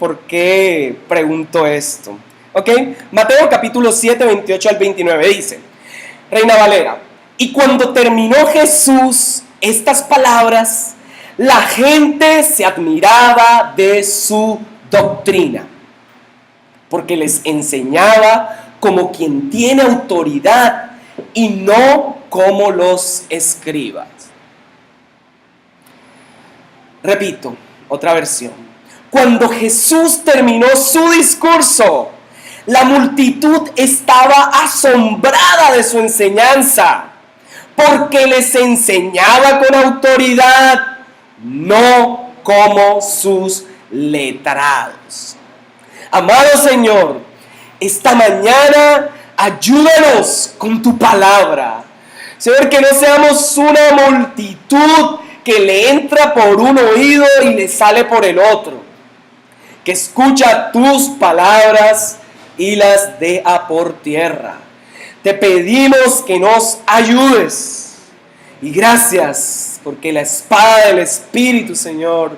por qué pregunto esto. ¿Ok? Mateo capítulo 7, 28 al 29 dice, Reina Valera, y cuando terminó Jesús estas palabras, la gente se admiraba de su doctrina, porque les enseñaba como quien tiene autoridad y no como los escribas. Repito, otra versión. Cuando Jesús terminó su discurso, la multitud estaba asombrada de su enseñanza, porque les enseñaba con autoridad, no como sus letrados. Amado Señor, esta mañana ayúdanos con tu palabra. Señor, que no seamos una multitud que le entra por un oído y le sale por el otro, que escucha tus palabras y las deja por tierra. Te pedimos que nos ayudes. Y gracias, porque la espada del Espíritu, Señor,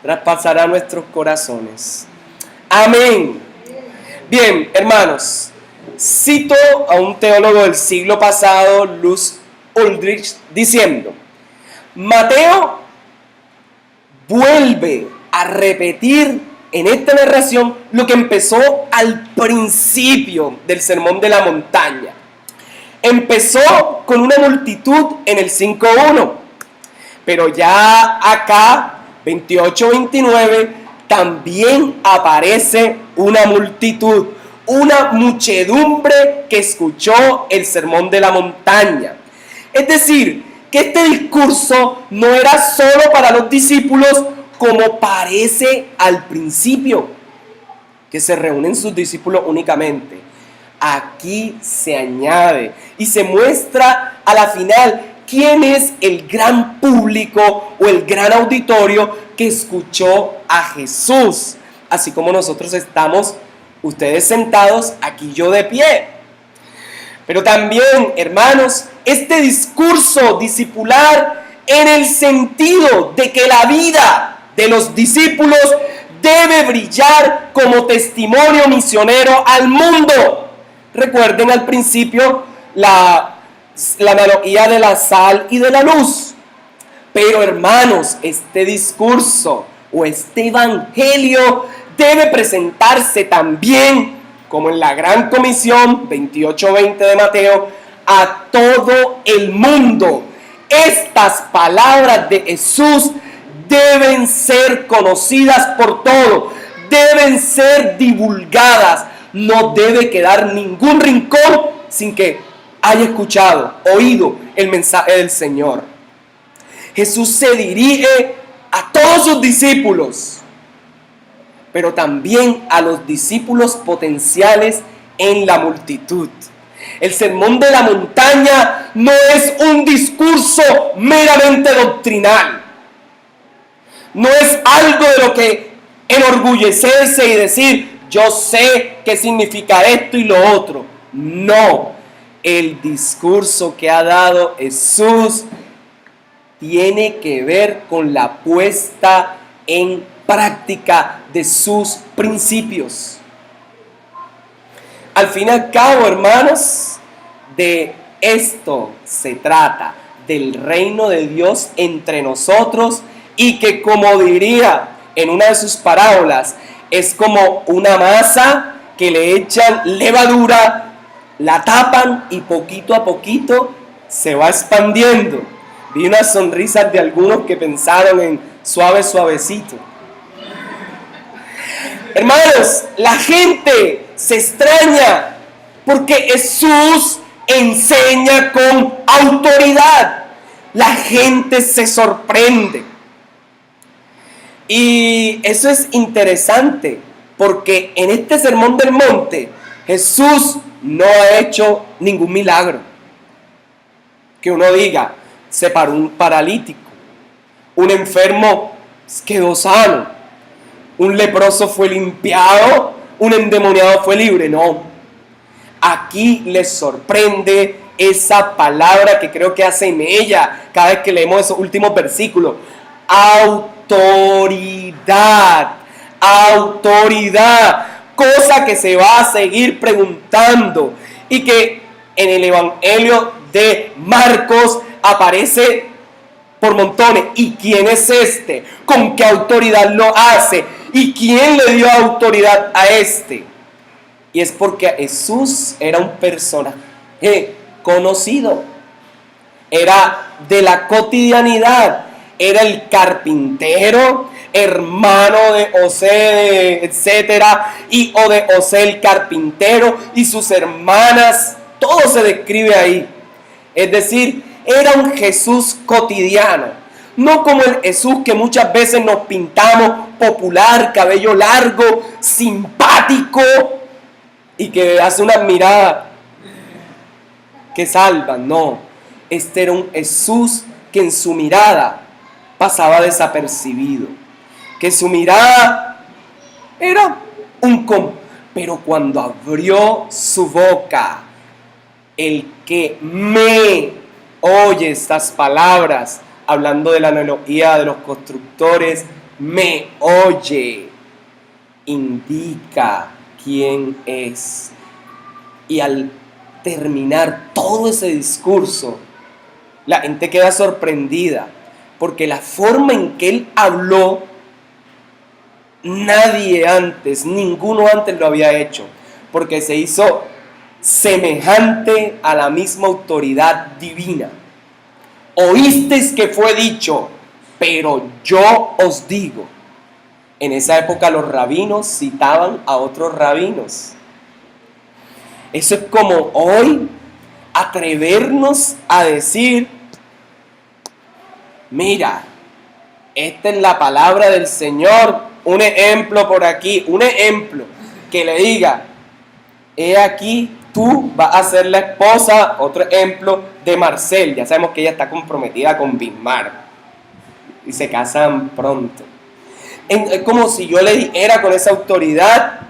traspasará nuestros corazones. Amén. Bien, hermanos, cito a un teólogo del siglo pasado, Luz Ulrich, diciendo, Mateo vuelve a repetir en esta narración lo que empezó al principio del Sermón de la Montaña. Empezó con una multitud en el 5.1, pero ya acá, 28-29, también aparece una multitud, una muchedumbre que escuchó el Sermón de la Montaña. Es decir, que este discurso no era solo para los discípulos como parece al principio, que se reúnen sus discípulos únicamente. Aquí se añade y se muestra a la final quién es el gran público o el gran auditorio que escuchó a Jesús, así como nosotros estamos, ustedes sentados, aquí yo de pie. Pero también, hermanos, este discurso discipular en el sentido de que la vida de los discípulos debe brillar como testimonio misionero al mundo. Recuerden al principio la analogía de la sal y de la luz. Pero hermanos, este discurso o este evangelio debe presentarse también, como en la Gran Comisión 28-20 de Mateo, a todo el mundo. Estas palabras de Jesús deben ser conocidas por todos, deben ser divulgadas. No debe quedar ningún rincón sin que haya escuchado, oído el mensaje del Señor. Jesús se dirige a todos sus discípulos, pero también a los discípulos potenciales en la multitud. El Sermón de la Montaña no es un discurso meramente doctrinal. No es algo de lo que enorgullecerse y decir, yo sé qué significa esto y lo otro. No, el discurso que ha dado Jesús tiene que ver con la puesta en práctica de sus principios. Al fin y al cabo, hermanos, de esto se trata, del reino de Dios entre nosotros, y que, como diría en una de sus parábolas, es como una masa que le echan levadura, la tapan y poquito a poquito se va expandiendo. Vi unas sonrisas de algunos que pensaron en suave, suavecito. Hermanos, la gente se extraña porque Jesús enseña con autoridad. La gente se sorprende. Y eso es interesante, porque en este Sermón del Monte, Jesús no ha hecho ningún milagro. Que uno diga, se paró un paralítico, un enfermo quedó sano, un leproso fue limpiado, un endemoniado fue libre. No, aquí les sorprende esa palabra que creo que hace mella cada vez que leemos esos últimos versículos: autoridad. autoridad, cosa que se va a seguir preguntando y que en el Evangelio de Marcos aparece por montones. ¿Y quién es este? ¿Con qué autoridad lo hace? ¿Y quién le dio autoridad a este? Y es porque Jesús era un personaje conocido, era de la cotidianidad, era el carpintero, hermano de José, etcétera, hijo de José el carpintero y sus hermanas, todo se describe ahí. Es decir, era un Jesús cotidiano, no como el Jesús que muchas veces nos pintamos popular, cabello largo, simpático y que hace unas miradas que salvan. No, este era un Jesús que en su mirada pasaba desapercibido, que su mirada era pero cuando abrió su boca, el que me oye estas palabras, hablando de la analogía de los constructores, me oye, indica quién es. Y al terminar todo ese discurso, la gente queda sorprendida, porque la forma en que él habló, nadie antes, ninguno antes lo había hecho, porque se hizo semejante a la misma autoridad divina. Oísteis que fue dicho, pero yo os digo. En esa época los rabinos citaban a otros rabinos. Eso es como hoy atrevernos a decir, mira, esta es la palabra del Señor, un ejemplo por aquí, un ejemplo que le diga, he aquí, tú vas a ser la esposa, otro ejemplo, de Marcel. Ya sabemos que ella está comprometida con Bismarck y se casan pronto. Es como si yo le dijera con esa autoridad.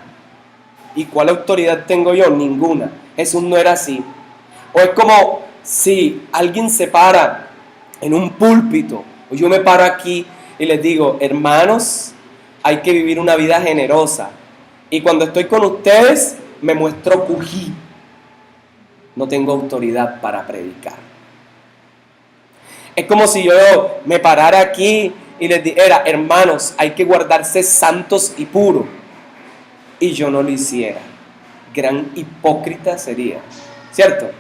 ¿Y cuál autoridad tengo yo? Ninguna. Jesús no era así. O es como si alguien se para en un púlpito, o yo me paro aquí y les digo, hermanos, hay que vivir una vida generosa. Y cuando estoy con ustedes, me muestro cují. No tengo autoridad para predicar. Es como si yo me parara aquí y les dijera, hermanos, hay que guardarse santos y puros. Y yo no lo hiciera. Gran hipócrita sería, ¿cierto?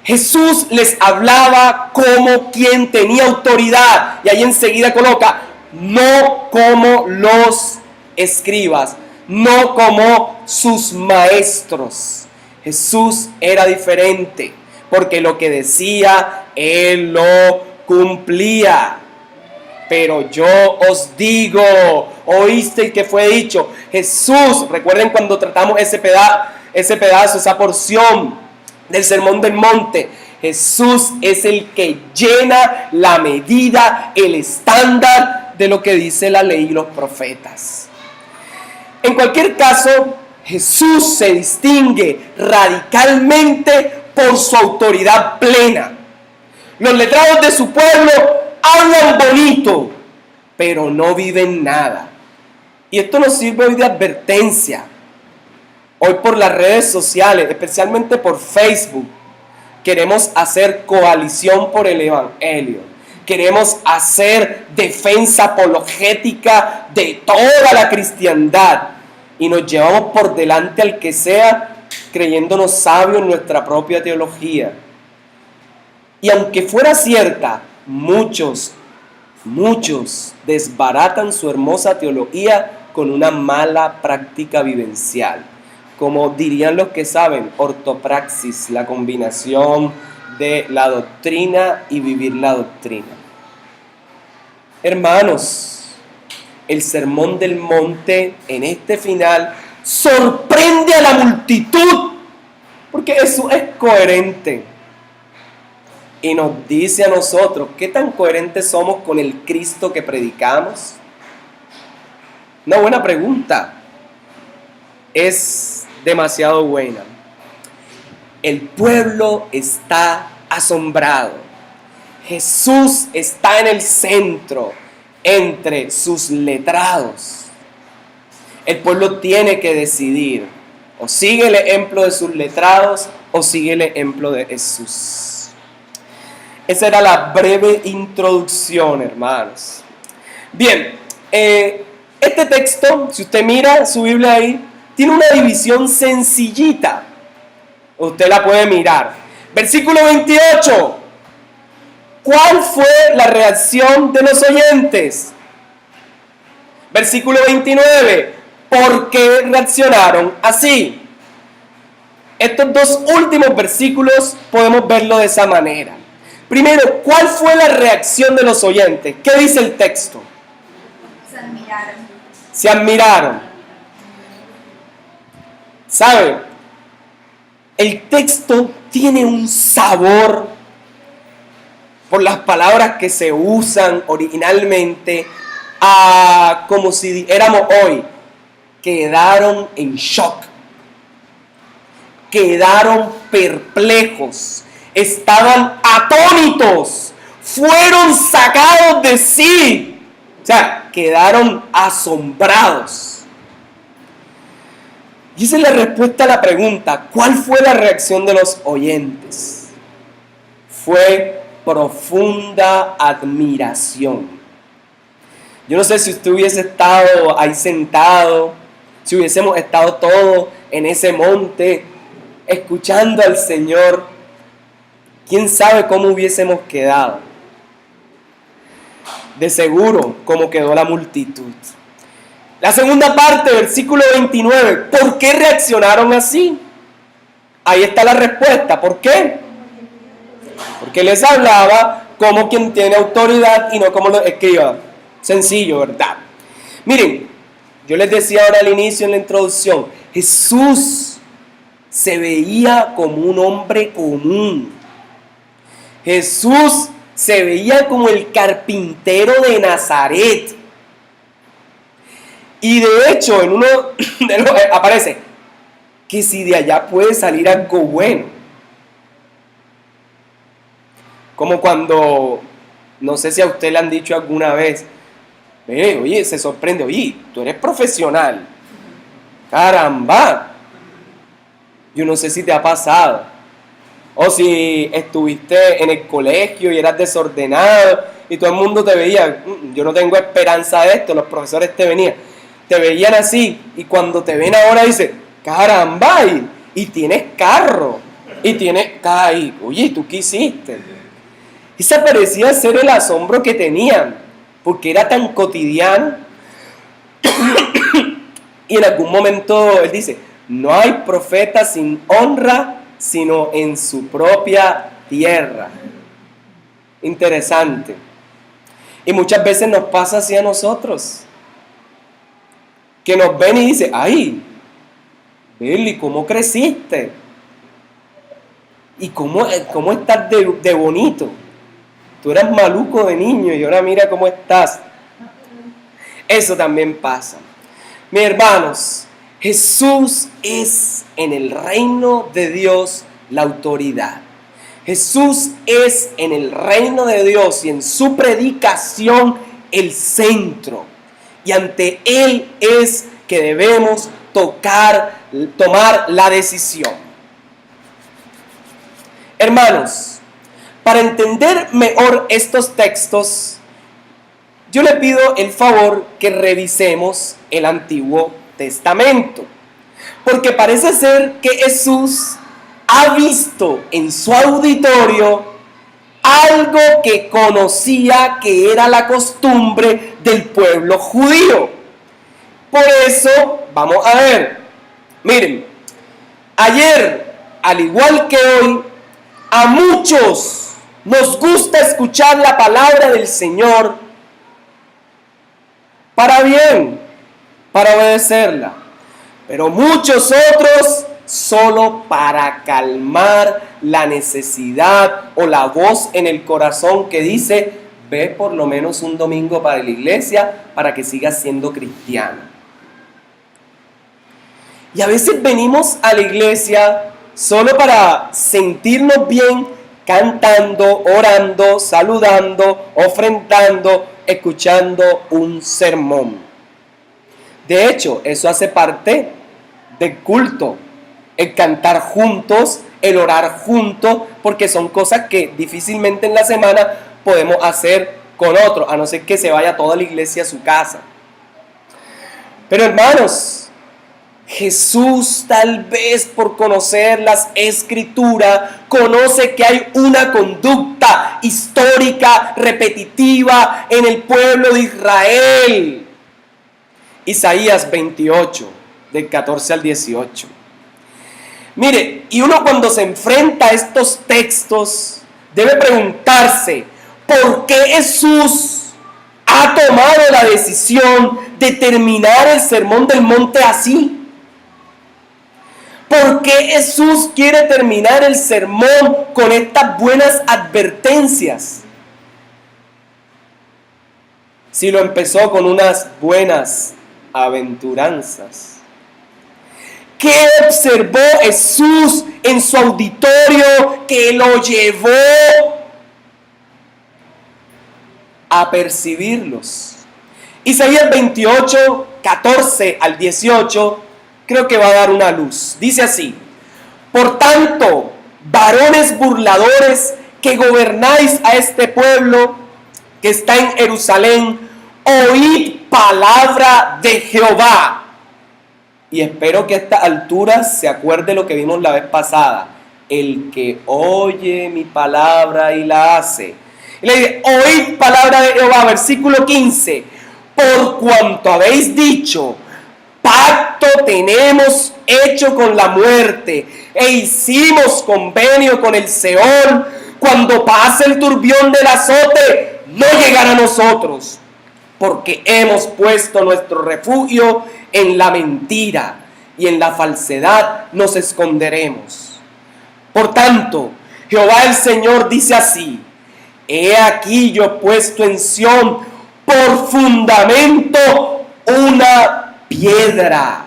Jesús les hablaba como quien tenía autoridad. Y ahí enseguida coloca, no como los escribas, no como sus maestros. Jesús era diferente, porque lo que decía, Él lo cumplía. Pero yo os digo, oísteis que fue dicho. Jesús, recuerden cuando tratamos ese pedazo, esa porción del Sermón del Monte. Jesús es el que llena la medida, el estándar de lo que dice la ley y los profetas. En cualquier caso, Jesús se distingue radicalmente por su autoridad plena. Los letrados de su pueblo hablan bonito, pero no viven nada. Y esto nos sirve hoy de advertencia. Hoy por las redes sociales, especialmente por Facebook, queremos hacer coalición por el Evangelio. Queremos hacer defensa apologética de toda la cristiandad. Y nos llevamos por delante al que sea, creyéndonos sabios en nuestra propia teología. Y aunque fuera cierta, muchos desbaratan su hermosa teología con una mala práctica vivencial. Como dirían los que saben, ortopraxis, la combinación de la doctrina y vivir la doctrina. Hermanos, el Sermón del Monte en este final sorprende a la multitud, porque eso es coherente. Y nos dice a nosotros, ¿qué tan coherentes somos con el Cristo que predicamos? Una buena pregunta. Es demasiado buena. El pueblo está asombrado. Jesús está en el centro. entre sus letrados. El pueblo tiene que decidir, o sigue el ejemplo de sus letrados o sigue el ejemplo de Jesús. Esa era la breve introducción, hermanos. Bien, este texto, si usted mira su Biblia ahí, tiene una división sencillita. Usted la puede mirar. Versículo 28. ¿Cuál fue la reacción de los oyentes? Versículo 29. ¿Por qué reaccionaron así? Estos dos últimos versículos podemos verlo de esa manera. Primero, ¿cuál fue la reacción de los oyentes? ¿Qué dice el texto? Se admiraron. Se admiraron. ¿Sabe? El texto tiene un sabor por las palabras que se usan originalmente, como si dijéramos hoy, quedaron en shock, quedaron perplejos, estaban atónitos, fueron sacados de sí, o sea, quedaron asombrados. Y esa es la respuesta a la pregunta, ¿cuál fue la reacción de los oyentes? Fue profunda admiración. Yo no sé si usted hubiese estado ahí sentado, si hubiésemos estado todos en ese monte, escuchando al Señor, quién sabe cómo hubiésemos quedado. De seguro, como quedó la multitud. La segunda parte, versículo 29. ¿Por qué reaccionaron así? Ahí está la respuesta. ¿Por qué? Porque les hablaba como quien tiene autoridad y no como los escribas. Sencillo, ¿verdad? Miren, yo les decía ahora al inicio en la introducción, Jesús se veía como un hombre común. Jesús se veía como el carpintero de Nazaret. Y de hecho, en uno de los aparece que si de allá puede salir algo bueno. Como cuando, no sé si a usted le han dicho alguna vez, oye, se sorprende, oye, tú eres profesional. Caramba. Yo no sé si te ha pasado. O si estuviste en el colegio y eras desordenado y todo el mundo te veía, yo no tengo esperanza de esto, los profesores te veían así y cuando te ven ahora dicen, caramba, y tienes carro, y tienes, oye, ¿tú qué hiciste? Ese parecía ser el asombro que tenían, porque era tan cotidiano. Y en algún momento él dice, no hay profeta sin honra, sino en su propia tierra. Interesante. Y muchas veces nos pasa así a nosotros, que nos ven y dicen, ay, Billy, ¿cómo creciste? ¿Y cómo estás de bonito? Tú eras maluco de niño y ahora mira cómo estás. Eso también pasa. Mis hermanos, Jesús es en el reino de Dios la autoridad. Jesús es en el reino de Dios y en su predicación el centro. Y ante Él es que debemos tomar la decisión. Hermanos, para entender mejor estos textos, yo le pido el favor que revisemos el Antiguo Testamento. Porque parece ser que Jesús ha visto en su auditorio algo que conocía que era la costumbre del pueblo judío. Por eso, vamos a ver. Miren, ayer, al igual que hoy, a muchos nos gusta escuchar la palabra del Señor para bien, para obedecerla. Pero muchos otros solo para calmar la necesidad o la voz en el corazón que dice, ve por lo menos un domingo para la iglesia para que sigas siendo cristiano. Y a veces venimos a la iglesia solo para sentirnos bien, cantando, orando, saludando, ofrendando, escuchando un sermón. De hecho, eso hace parte del culto, el cantar juntos, el orar juntos, porque son cosas que difícilmente en la semana podemos hacer con otros, a no ser que se vaya toda la iglesia a su casa. Pero hermanos, Jesús, tal vez por conocer las Escrituras, conoce que hay una conducta histórica repetitiva en el pueblo de Israel. Isaías 28, del 14 al 18. Mire, y uno cuando se enfrenta a estos textos debe preguntarse, ¿por qué Jesús ha tomado la decisión de terminar el Sermón del Monte así? ¿Por qué Jesús quiere terminar el sermón con estas buenas advertencias? Si lo empezó con unas buenas aventuranzas. ¿Qué observó Jesús en su auditorio que lo llevó a percibirlos? Isaías 28, 14 al 18, creo que va a dar una luz. Dice así: por tanto, varones burladores que gobernáis a este pueblo que está en Jerusalén, oíd palabra de Jehová. Y espero que a esta altura se acuerde lo que vimos la vez pasada. El que oye mi palabra y la hace. Y le dice, oíd palabra de Jehová, versículo 15. Por cuanto habéis dicho, pacto tenemos hecho con la muerte, e hicimos convenio con el Seol, cuando pase el turbión del azote, no llegará a nosotros, porque hemos puesto nuestro refugio en la mentira, y en la falsedad nos esconderemos. Por tanto, Jehová el Señor dice así: he aquí yo he puesto en Sión por fundamento una piedra.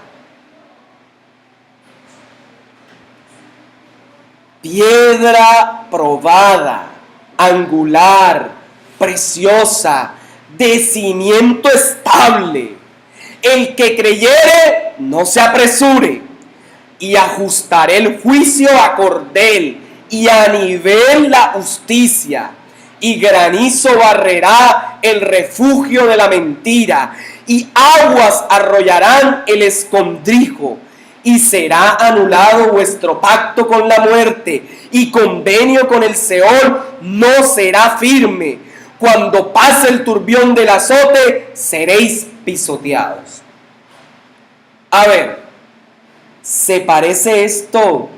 Piedra probada, angular, preciosa, de cimiento estable. El que creyere, no se apresure, y ajustaré el juicio a cordel, y a nivel la justicia, y granizo barrerá el refugio de la mentira, y aguas arrollarán el escondrijo, y será anulado vuestro pacto con la muerte, y convenio con el Seol no será firme. Cuando pase el turbión del azote, seréis pisoteados. A ver, ¿se parece esto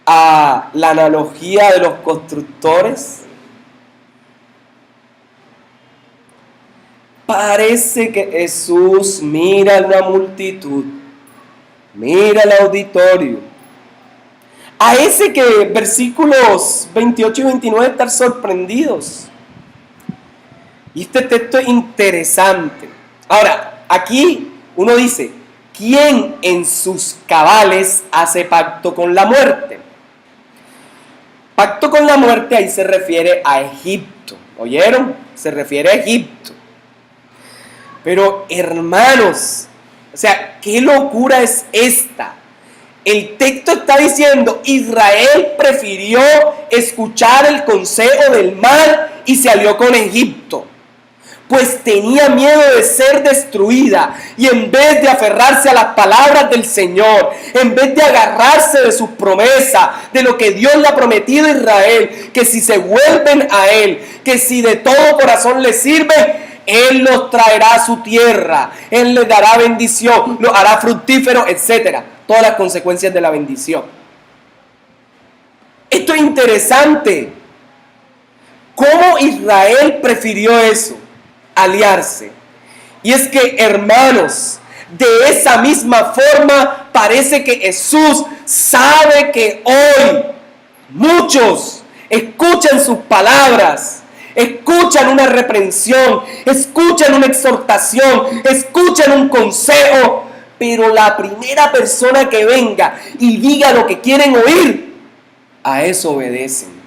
a la analogía de los constructores? Parece que Jesús mira a una multitud, mira el auditorio, a ese que versículos 28 y 29 están sorprendidos. Y este texto es interesante. Ahora, aquí uno dice, ¿quién en sus cabales hace pacto con la muerte? Pacto con la muerte ahí se refiere a Egipto. ¿Oyeron? Se refiere a Egipto. Pero hermanos, o sea, ¿qué locura es esta? El texto está diciendo, Israel prefirió escuchar el consejo del mal y se alió con Egipto, pues tenía miedo de ser destruida, y en vez de aferrarse a las palabras del Señor, en vez de agarrarse de sus promesas, de lo que Dios le ha prometido a Israel, que si se vuelven a Él, que si de todo corazón le sirven, Él los traerá a su tierra, Él les dará bendición, los hará fructíferos, etc. Todas las consecuencias de la bendición. Esto es interesante. ¿Cómo Israel prefirió eso? Aliarse. Y es que, hermanos, de esa misma forma parece que Jesús sabe que hoy muchos escuchan sus palabras, escuchan una reprensión, escuchan una exhortación, escuchan un consejo, pero la primera persona que venga y diga lo que quieren oír, a eso obedecen.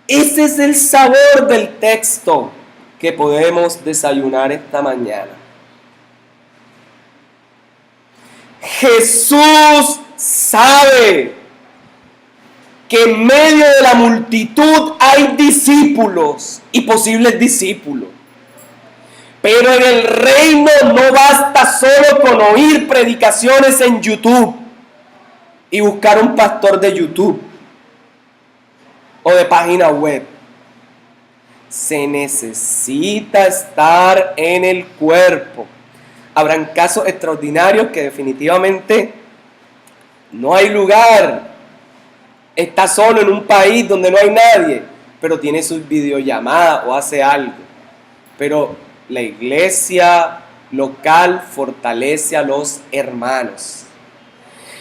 Ese es el sabor del texto que podemos desayunar esta mañana. Jesús sabe que en medio de la multitud hay discípulos y posibles discípulos. Pero en el reino no basta solo con oír predicaciones en YouTube y buscar un pastor de YouTube o de página web. Se necesita estar en el cuerpo. Habrán casos extraordinarios que definitivamente no hay lugar. Está solo en un país donde no hay nadie, pero tiene sus videollamadas o hace algo. Pero la iglesia local fortalece a los hermanos.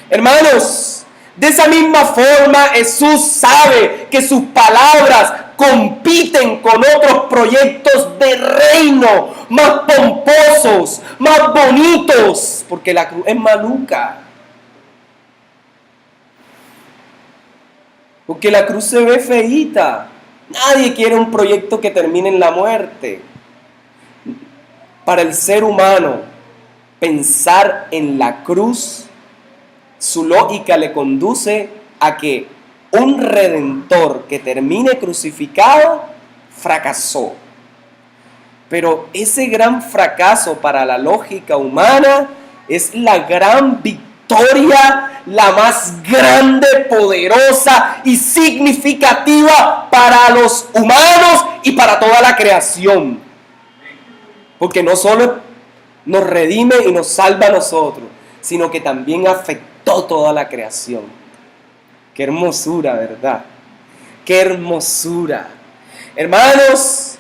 Hermanos, de esa misma forma Jesús sabe que sus palabras compiten con otros proyectos de reino más pomposos, más bonitos, porque la cruz es maluca. Porque la cruz se ve feíta. Nadie quiere un proyecto que termine en la muerte. Para el ser humano, pensar en la cruz, su lógica le conduce a que un redentor que termine crucificado fracasó. Pero ese gran fracaso para la lógica humana es la gran victoria, la más grande, poderosa y significativa para los humanos y para toda la creación. Porque no solo nos redime y nos salva a nosotros, sino que también afectó toda la creación. Qué hermosura, ¿verdad? Qué hermosura. Hermanos,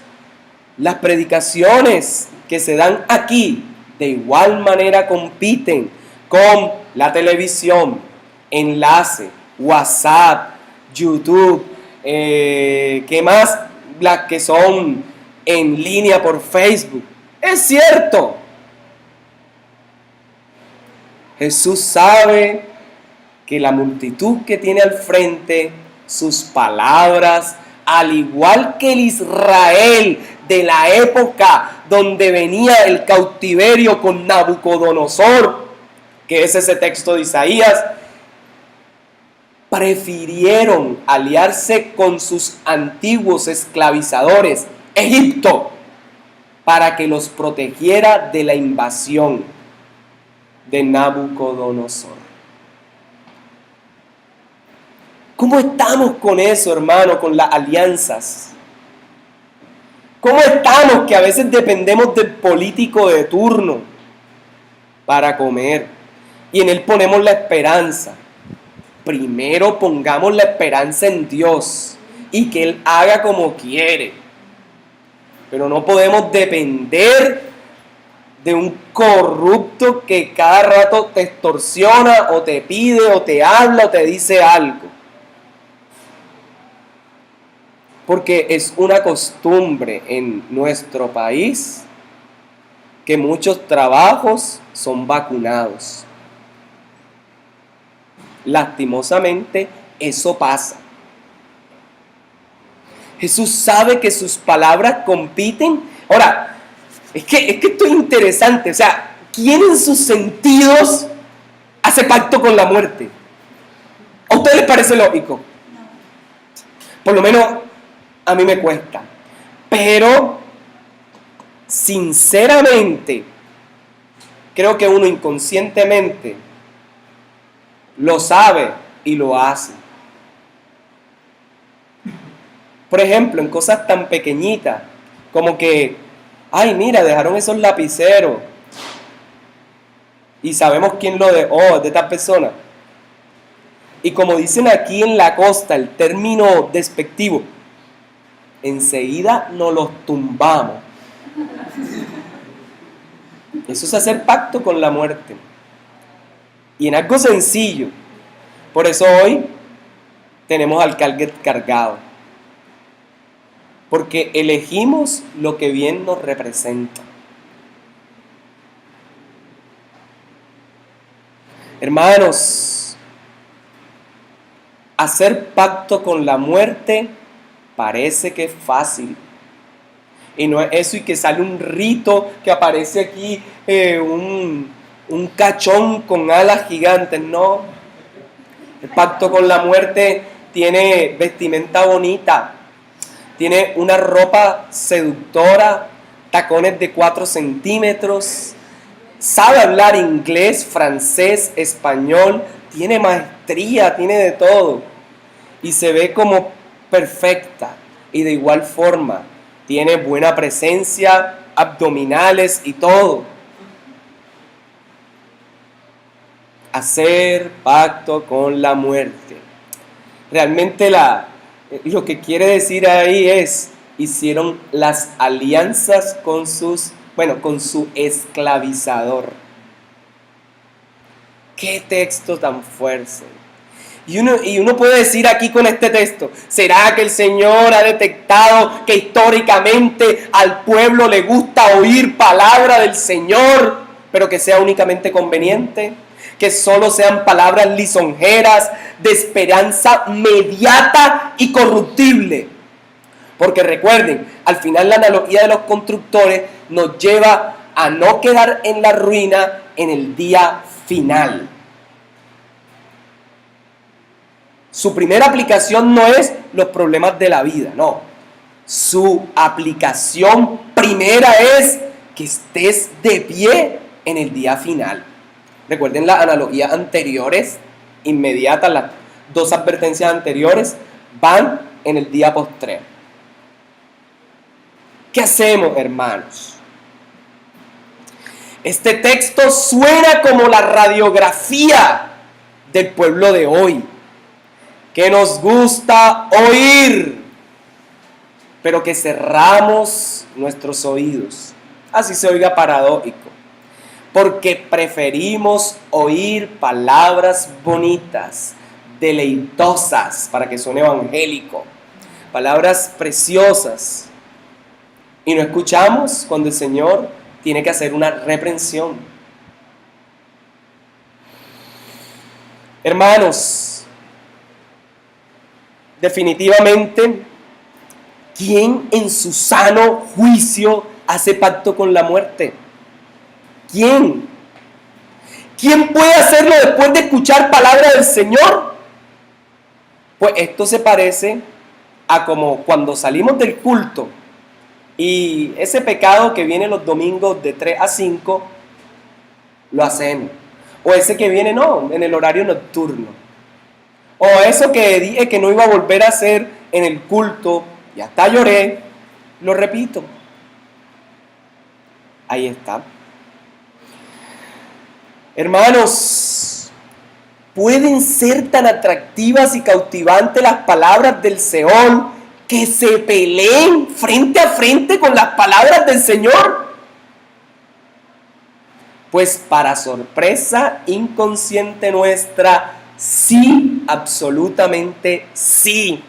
las predicaciones que se dan aquí de igual manera compiten con la televisión, enlace, WhatsApp, YouTube, ¿qué más? Las que son en línea por Facebook. Es cierto. Jesús sabe que la multitud que tiene al frente, sus palabras, al igual que el Israel de la época donde venía el cautiverio con Nabucodonosor, que es ese texto de Isaías, prefirieron aliarse con sus antiguos esclavizadores, Egipto, para que los protegiera de la invasión de Nabucodonosor. ¿Cómo estamos con eso, hermano, con las alianzas? ¿Cómo estamos que a veces dependemos del político de turno para comer y en él ponemos la esperanza? Primero pongamos la esperanza en Dios y que Él haga como quiere. Pero no podemos depender de un corrupto que cada rato te extorsiona o te pide o te habla o te dice algo. Porque es una costumbre en nuestro país que muchos trabajos son vacunados. Lastimosamente, eso pasa. Jesús sabe que sus palabras compiten. Ahora, es que esto es interesante. O sea, ¿quién en sus sentidos hace pacto con la muerte? ¿A ustedes les parece lógico? Por lo menos a mí me cuesta. Pero, sinceramente, creo que uno inconscientemente lo sabe y lo hace. Por ejemplo, en cosas tan pequeñitas como que, ay, mira, dejaron esos lapiceros y sabemos quién lo dejó, es de esta persona. Y como dicen aquí en la costa, el término despectivo, enseguida nos los tumbamos. Eso es hacer pacto con la muerte. Y en algo sencillo. Por eso hoy tenemos al target cargado. Porque elegimos lo que bien nos representa. Hermanos, hacer pacto con la muerte Parece que es fácil. Y no es eso y que sale un rito, que aparece aquí un cachón con alas gigantes. No. El pacto con la muerte tiene vestimenta bonita, tiene una ropa seductora, tacones de 4 centímetros, sabe hablar inglés, francés, español, tiene maestría, tiene de todo. Y se ve como perfecta. Y de igual forma, tiene buena presencia, abdominales y todo. Hacer pacto con la muerte. Realmente lo que quiere decir ahí es, hicieron las alianzas con su esclavizador. ¡Qué texto tan fuerte! Y uno puede decir aquí con este texto, ¿será que el Señor ha detectado que históricamente al pueblo le gusta oír palabra del Señor, pero que sea únicamente conveniente? Que solo sean palabras lisonjeras, de esperanza mediata y corruptible. Porque recuerden, al final la analogía de los constructores nos lleva a no quedar en la ruina en el día final. Su primera aplicación no es los problemas de la vida, no. Su aplicación primera es que estés de pie en el día final. Recuerden las analogías anteriores, inmediatas, las 2 advertencias anteriores van en el día postrero. ¿Qué hacemos, hermanos? Este texto suena como la radiografía del pueblo de hoy, que nos gusta oír, pero que cerramos nuestros oídos. Así se oiga paradójico. Porque preferimos oír palabras bonitas, deleitosas, para que suene evangélico, palabras preciosas, y no escuchamos cuando el Señor tiene que hacer una reprensión. Hermanos, definitivamente, ¿quién en su sano juicio hace pacto con la muerte? ¿Quién? ¿Quién puede hacerlo después de escuchar palabra del Señor? Pues esto se parece a como cuando salimos del culto y ese pecado que viene los domingos de 3 a 5 lo hacemos. O ese que viene en el horario nocturno. O eso que dije que no iba a volver a hacer en el culto y hasta lloré, lo repito. Ahí está. Hermanos, pueden ser tan atractivas y cautivantes las palabras del Seol que se peleen frente a frente con las palabras del Señor. Pues para sorpresa inconsciente nuestra, sí, absolutamente sí.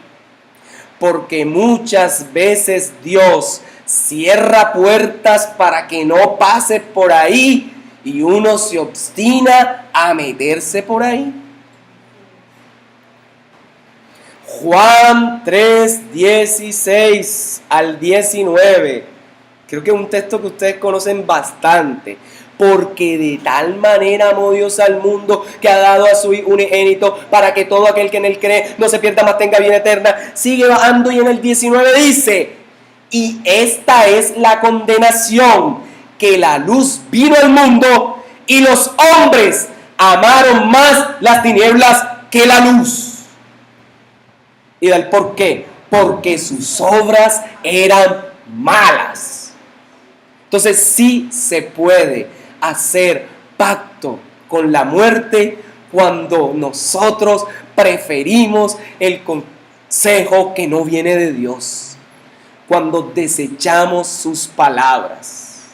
Porque muchas veces Dios cierra puertas para que no pase por ahí y uno se obstina a meterse por ahí. Juan 3, 16 al 19. Creo que es un texto que ustedes conocen bastante. Porque de tal manera amó Dios al mundo que ha dado a su Hijo unigénito para que todo aquel que en él cree no se pierda, mas tenga vida eterna. Sigue bajando y en el 19 dice: y esta es la condenación, que la luz vino al mundo y los hombres amaron más las tinieblas que la luz. ¿Y del por qué? Porque sus obras eran malas. Entonces sí se puede hacer pacto con la muerte cuando nosotros preferimos el consejo que no viene de Dios, cuando desechamos sus palabras.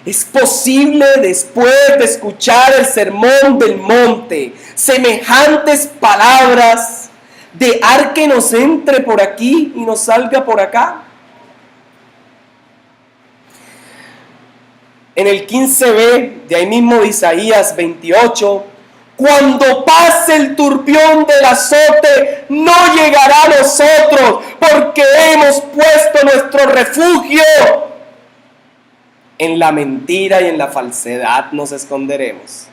Es posible, después de escuchar el sermón del monte, semejantes palabras, dejar que nos entre por aquí y nos salga por acá. En el 15b, de ahí mismo de Isaías 28, Cuando pase el turbión del azote, no llegará a nosotros, porque hemos puesto nuestro refugio. En la mentira y en la falsedad nos esconderemos.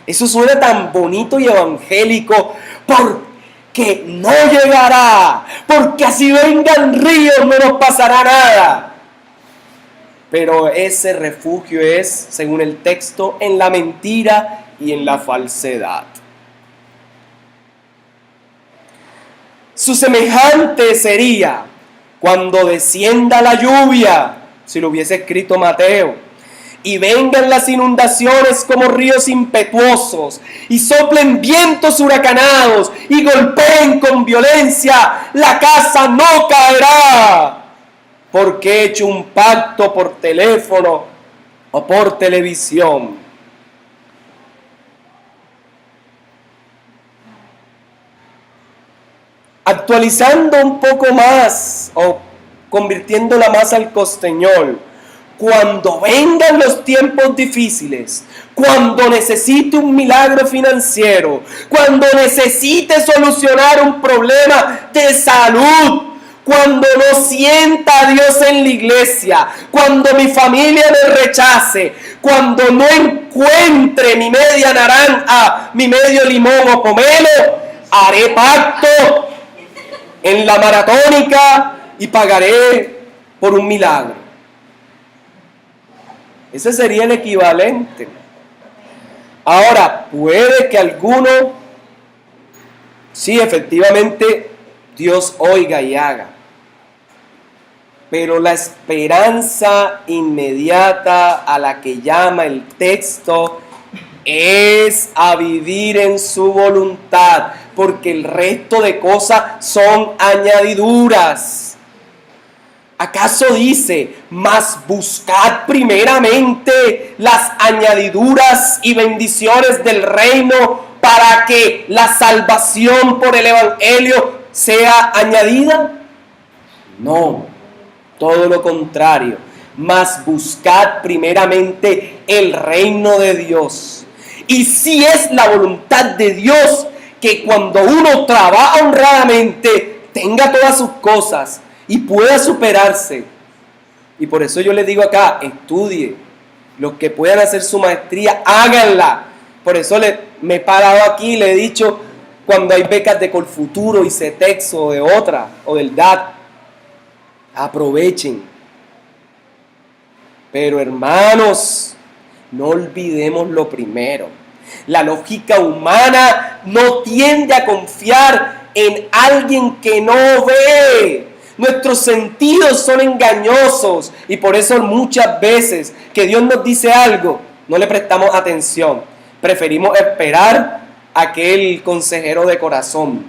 Eso suena tan bonito y evangélico, porque no llegará, porque así vengan ríos no nos pasará nada. Pero ese refugio es, según el texto, en la mentira y en la falsedad. Su semejante sería cuando descienda la lluvia, si lo hubiese escrito Mateo, y vengan las inundaciones como ríos impetuosos, y soplen vientos huracanados, y golpeen con violencia, la casa no caerá, porque he hecho un pacto por teléfono o por televisión. Actualizando un poco más o convirtiéndola más al costeñol, cuando vengan los tiempos difíciles, cuando necesite un milagro financiero, cuando necesite solucionar un problema de salud, cuando no sienta a Dios en la iglesia, cuando mi familia me rechace, cuando no encuentre mi media naranja, mi medio limón o pomelo, haré pacto en la maratónica y pagaré por un milagro. Ese sería el equivalente. Ahora, puede que alguno, sí, efectivamente, Dios oiga y haga. Pero la esperanza inmediata a la que llama el texto es a vivir en su voluntad, porque el resto de cosas son añadiduras. ¿Acaso dice, mas buscad primeramente las añadiduras y bendiciones del reino para que la salvación por el evangelio sea añadida? No, todo lo contrario. Mas buscad primeramente el reino de Dios. Y si es la voluntad de Dios que cuando uno trabaja honradamente tenga todas sus cosas y pueda superarse. Y por eso yo les digo acá, estudie. Los que puedan hacer su maestría, háganla. Por eso me he parado aquí y le he dicho, cuando hay becas de Colfuturo y CETEX o de otra, o del DAT, aprovechen. Pero hermanos, no olvidemos lo primero. La lógica humana no tiende a confiar en alguien que no ve. Nuestros sentidos son engañosos y por eso muchas veces que Dios nos dice algo, no le prestamos atención. Preferimos esperar a aquel consejero de corazón,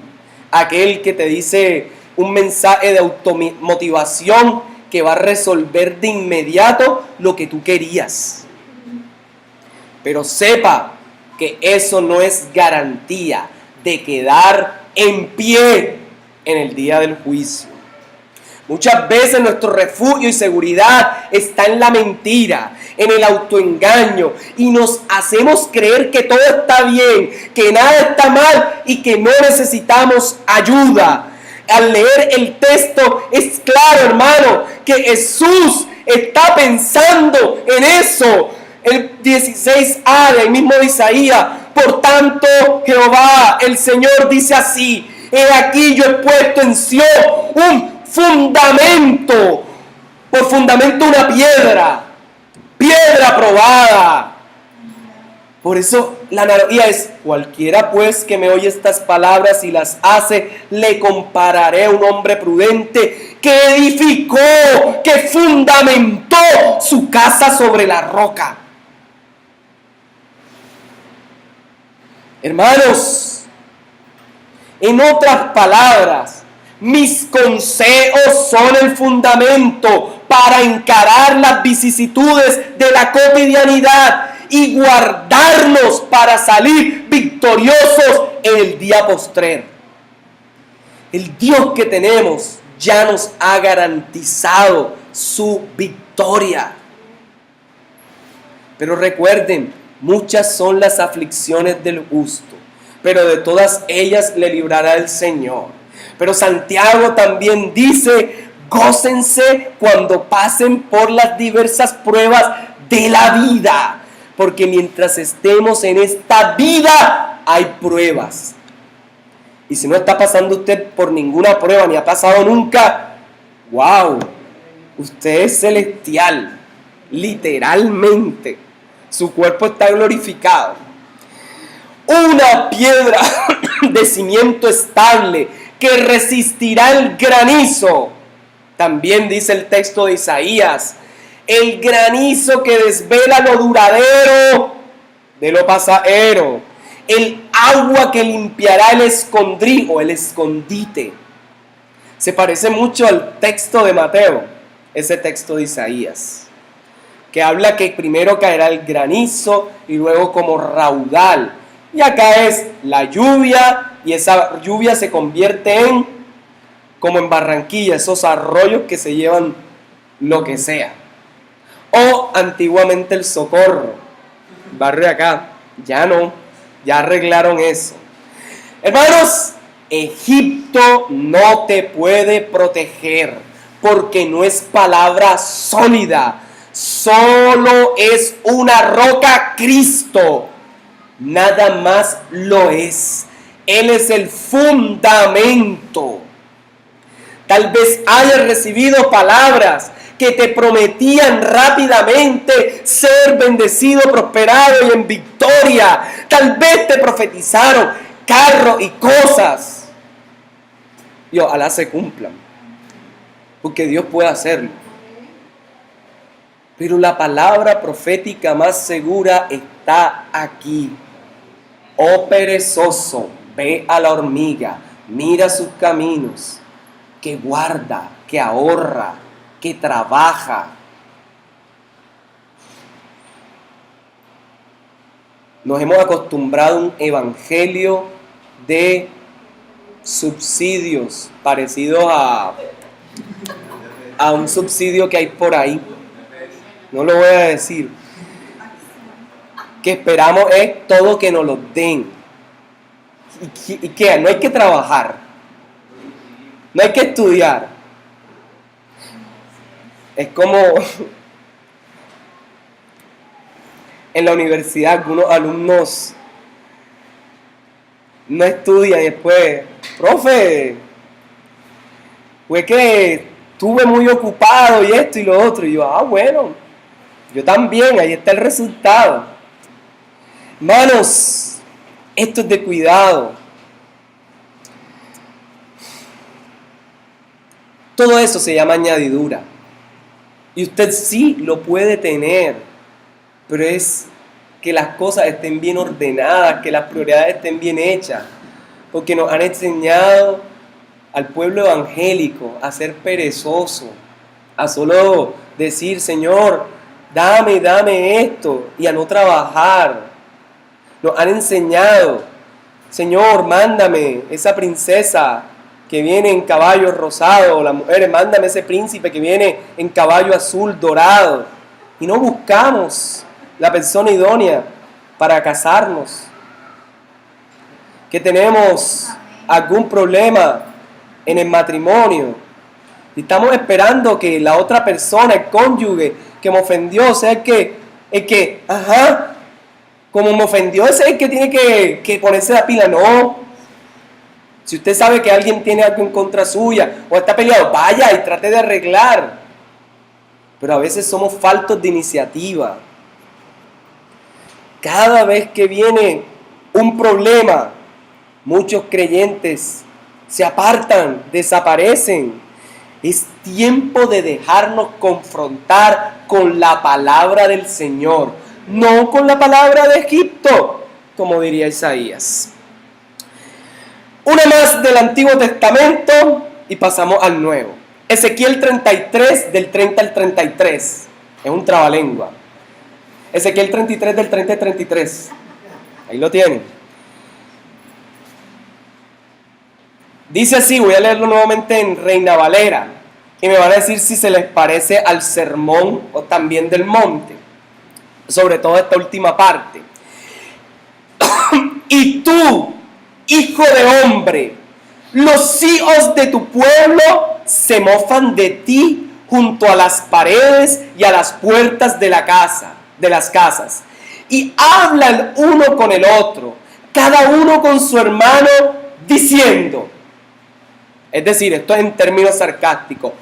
aquel que te dice un mensaje de automotivación que va a resolver de inmediato lo que tú querías. Pero sepa que eso no es garantía de quedar en pie en el día del juicio. Muchas veces nuestro refugio y seguridad está en la mentira, en el autoengaño, y nos hacemos creer que todo está bien, que nada está mal y que no necesitamos ayuda. Al leer el texto es claro, hermano, que Jesús está pensando en eso. El 16a del mismo de Isaías, por tanto Jehová, el Señor dice así, he aquí yo he puesto en Sión un fundamento, por fundamento una piedra probada. Por eso la analogía es, cualquiera pues que me oye estas palabras y las hace, le compararé a un hombre prudente que edificó, que fundamentó su casa sobre la roca. Hermanos, en otras palabras, mis consejos son el fundamento para encarar las vicisitudes de la cotidianidad y guardarnos para salir victoriosos en el día postrero. El Dios que tenemos ya nos ha garantizado su victoria. Pero recuerden, Muchas son las aflicciones del justo, pero de todas ellas le librará el Señor. Pero Santiago también dice: gócense cuando pasen por las diversas pruebas de la vida, porque mientras estemos en esta vida hay pruebas. Y si no está pasando usted por ninguna prueba, ni ha pasado nunca, ¡wow! Usted es celestial, literalmente. Su cuerpo está glorificado. Una piedra de cimiento estable que resistirá el granizo. También dice el texto de Isaías: el granizo que desvela lo duradero de lo pasajero. El agua que limpiará el escondrijo o el escondite. Se parece mucho al texto de Mateo, ese texto de Isaías, que habla que primero caerá el granizo y luego como raudal. Y acá es la lluvia, y esa lluvia se convierte en, como en Barranquilla, esos arroyos que se llevan lo que sea. O antiguamente el Socorro, barrio de acá, ya no, ya arreglaron eso. Hermanos, Egipto no te puede proteger porque no es palabra sólida, solo es una roca Cristo, nada más lo es. Él es el fundamento. Tal vez hayas recibido palabras que te prometían rápidamente ser bendecido, prosperado y en victoria. Tal vez te profetizaron carros y cosas. Y ojalá se cumplan, porque Dios puede hacerlo. Pero la palabra profética más segura está aquí. Oh perezoso, ve a la hormiga, mira sus caminos, que guarda, que ahorra, que trabaja. Nos hemos acostumbrado a un evangelio de subsidios, parecido a un subsidio que hay por ahí. No lo voy a decir. Que esperamos es todo que nos lo den. ¿Y qué? No hay que trabajar. No hay que estudiar. Es como en la universidad algunos alumnos no estudian y después, profe, fue que estuve muy ocupado y esto y lo otro. Y yo, bueno, yo también, ahí está el resultado. Hermanos, esto es de cuidado. Todo eso se llama añadidura. Y usted sí lo puede tener, pero es que las cosas estén bien ordenadas, que las prioridades estén bien hechas. Porque nos han enseñado al pueblo evangélico a ser perezoso, a solo decir, Señor, dame esto, y a no trabajar. Nos han enseñado, Señor, mándame esa princesa que viene en caballo rosado, o las mujeres, mándame ese príncipe que viene en caballo azul dorado. Y no buscamos la persona idónea para casarnos. Que tenemos algún problema en el matrimonio y estamos esperando que la otra persona, el cónyuge que me ofendió, sea el que, como me ofendió, ese es el que tiene que ponerse la pila. No. Si usted sabe que alguien tiene algo en contra suya o está peleado, vaya y trate de arreglar. Pero a veces somos faltos de iniciativa. Cada vez que viene un problema, muchos creyentes se apartan, desaparecen. Es tiempo de dejarnos confrontar con la palabra del Señor, no con la palabra de Egipto, como diría Isaías. Una más del Antiguo Testamento y pasamos al Nuevo. Ezequiel 33, del 30 al 33. Es un trabalengua. Ezequiel 33, del 30 al 33. Ahí lo tienen. Dice así, voy a leerlo nuevamente en Reina Valera. Y me van a decir si se les parece al sermón o también del monte. sobre todo esta última parte. Y tú, hijo de hombre, los hijos de tu pueblo se mofan de ti junto a las paredes y a las puertas de las casas, y hablan uno con el otro, cada uno con su hermano, diciendo, es decir, esto es en términos sarcásticos,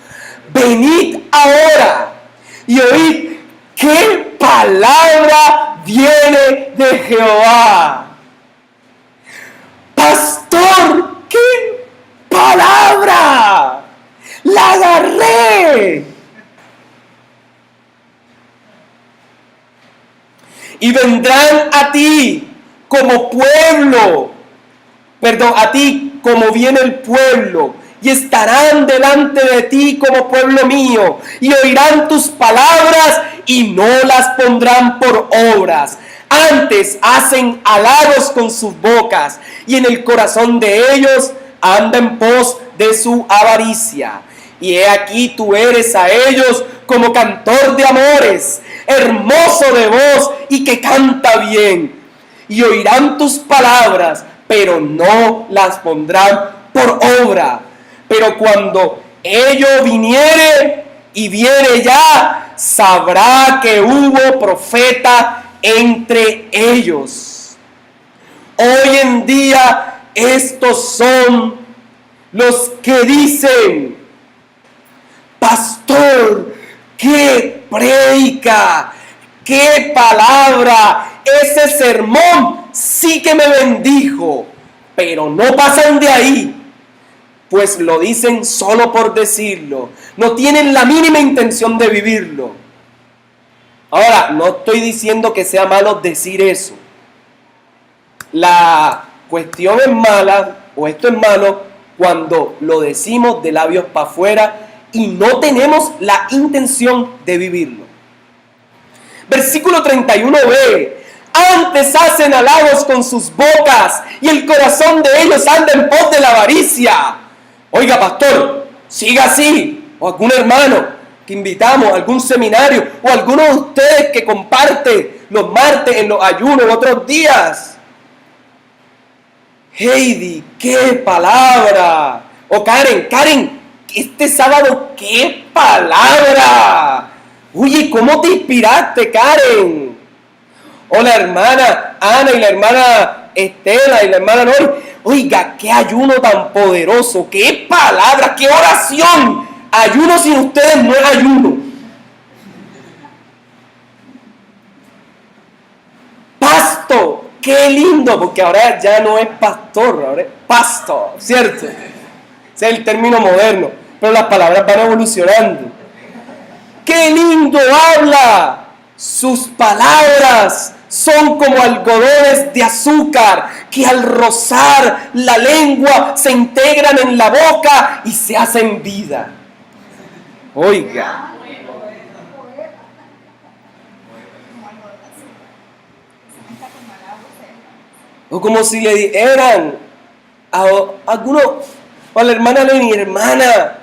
venid ahora y oíd qué palabra viene de Jehová. Pastor, ¿qué palabra? La agarré. Y vendrán a ti como pueblo, a ti como viene el pueblo, y estarán delante de ti como pueblo mío, y oirán tus palabras y no las pondrán por obras. Antes hacen halagos con sus bocas, y en el corazón de ellos anda en pos de su avaricia. Y he aquí tú eres a ellos como cantor de amores, hermoso de voz y que canta bien. Y oirán tus palabras, pero no las pondrán por obra. Pero cuando ello viniere, y viene ya, sabrá que hubo profeta entre ellos. Hoy en día estos son los que dicen, pastor, qué predica, qué palabra, ese sermón sí que me bendijo, pero no pasan de ahí, pues lo dicen solo por decirlo, no tienen la mínima intención de vivirlo. Ahora, no estoy diciendo que sea malo decir eso. La cuestión es mala, o esto es malo, cuando lo decimos de labios para afuera y no tenemos la intención de vivirlo. Versículo 31b. Antes hacen halagos con sus bocas y el corazón de ellos anda en pos de la avaricia. Oiga, pastor, siga así. O algún hermano que invitamos, algún seminario, o alguno de ustedes que comparte los martes en los ayunos, en otros días. Heidi, qué palabra. O Karen, este sábado, qué palabra. Oye, ¿cómo te inspiraste, Karen? O la hermana Ana y la hermana Estela y la hermana Nori. Oiga, qué ayuno tan poderoso, qué palabra, qué oración. Ayuno sin ustedes no es ayuno. Pasto, qué lindo, porque ahora ya no es pastor, ahora es pasto, ¿cierto? Ese es el término moderno, pero las palabras van evolucionando. ¡Qué lindo habla! Sus palabras son como algodones de azúcar que al rozar la lengua se integran en la boca y se hacen vida. Oiga. O como si le dijeran a alguno, o a la hermana Leni, hermana,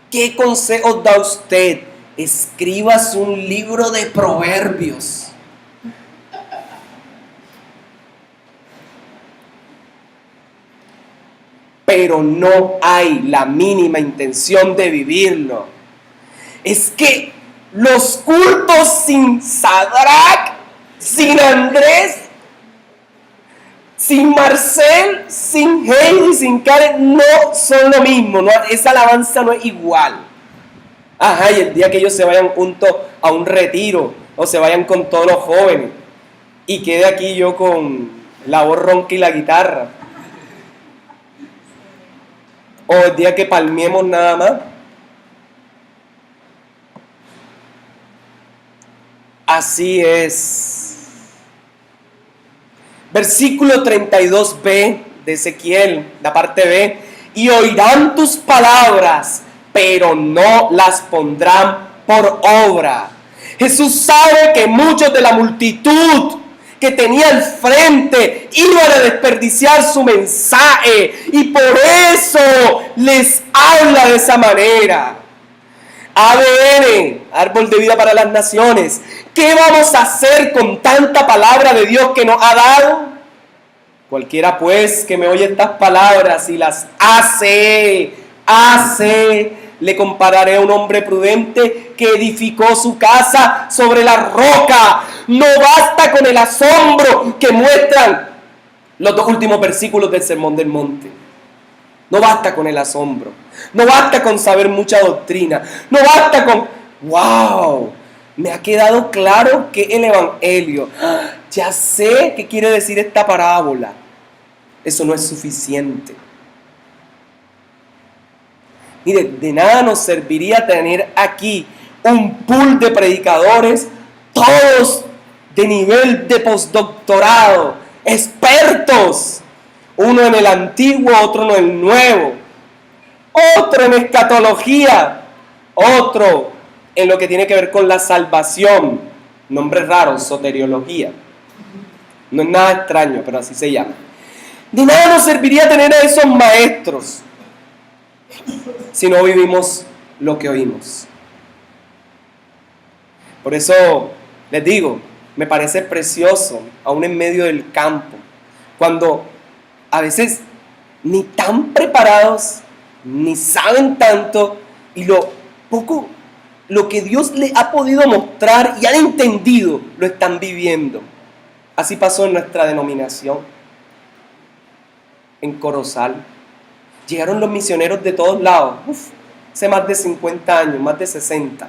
¿qué consejos da usted? Escribas un libro de proverbios. Pero no hay la mínima intención de vivirlo. Es que los cultos sin Sadrach, sin Andrés, sin Marcel, sin Heidi, sin Karen, no son lo mismo. No, esa alabanza no es igual. Ajá, y el día que ellos se vayan juntos a un retiro, o se vayan con todos los jóvenes, y quede aquí yo con la voz ronca y la guitarra. O el día que palmiemos nada más. Así es. Versículo 32b de Ezequiel, la parte B. Y oirán tus palabras, pero no las pondrán por obra. Jesús sabe que muchos de la multitud que tenía al frente iban a desperdiciar su mensaje, y por eso les habla de esa manera. ADN, árbol de vida para las naciones. ¿Qué vamos a hacer con tanta palabra de Dios que nos ha dado? Cualquiera pues que me oye estas palabras y las hace, le compararé a un hombre prudente que edificó su casa sobre la roca. No basta con el asombro que muestran los dos últimos versículos del Sermón del Monte. No basta con el asombro. No basta con saber mucha doctrina. No basta con, wow, me ha quedado claro que el Evangelio, ya sé qué quiere decir esta parábola. Eso no es suficiente. Mire, de nada nos serviría tener aquí un pool de predicadores, todos de nivel de postdoctorado, expertos, uno en el antiguo, otro en el nuevo, otro en escatología, otro en lo que tiene que ver con la salvación, nombres raros, soteriología. No es nada extraño, pero así se llama. De nada nos serviría tener a esos maestros si no vivimos lo que oímos. Por eso les digo, me parece precioso, aún en medio del campo, cuando a veces ni tan preparados, ni saben tanto, y lo que Dios les ha podido mostrar y han entendido, lo están viviendo. Así pasó en nuestra denominación, en Corozal. Llegaron los misioneros de todos lados, hace más de 50 años, más de 60.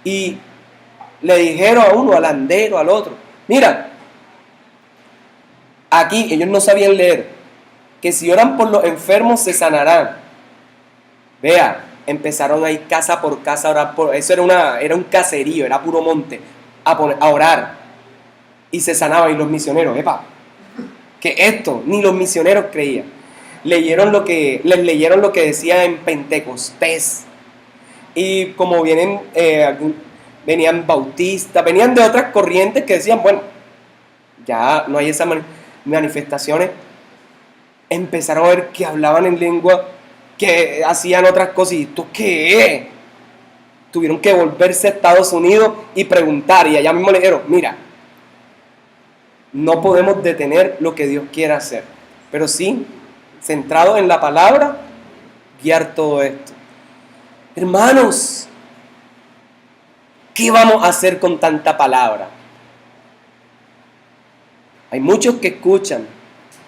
Y le dijeron a uno, al andero, al otro, mira, aquí ellos no sabían leer, que si oran por los enfermos se sanarán. Vea, empezaron a ir casa por casa a orar eso era un caserío, era puro monte, a orar. Y se sanaban, y los misioneros, que esto, ni los misioneros creían. Les leyeron lo que decía en Pentecostés. Y como venían bautistas, venían de otras corrientes que decían, bueno, ya no hay esas manifestaciones. Empezaron a ver que hablaban en lengua, que hacían otras cosas. ¿Y esto qué es? Tuvieron que volverse a Estados Unidos y preguntar. Y allá mismo le dijeron, mira, no podemos detener lo que Dios quiere hacer, pero sí, centrado en la palabra, guiar todo esto. Hermanos, ¿qué vamos a hacer con tanta palabra? Hay muchos que escuchan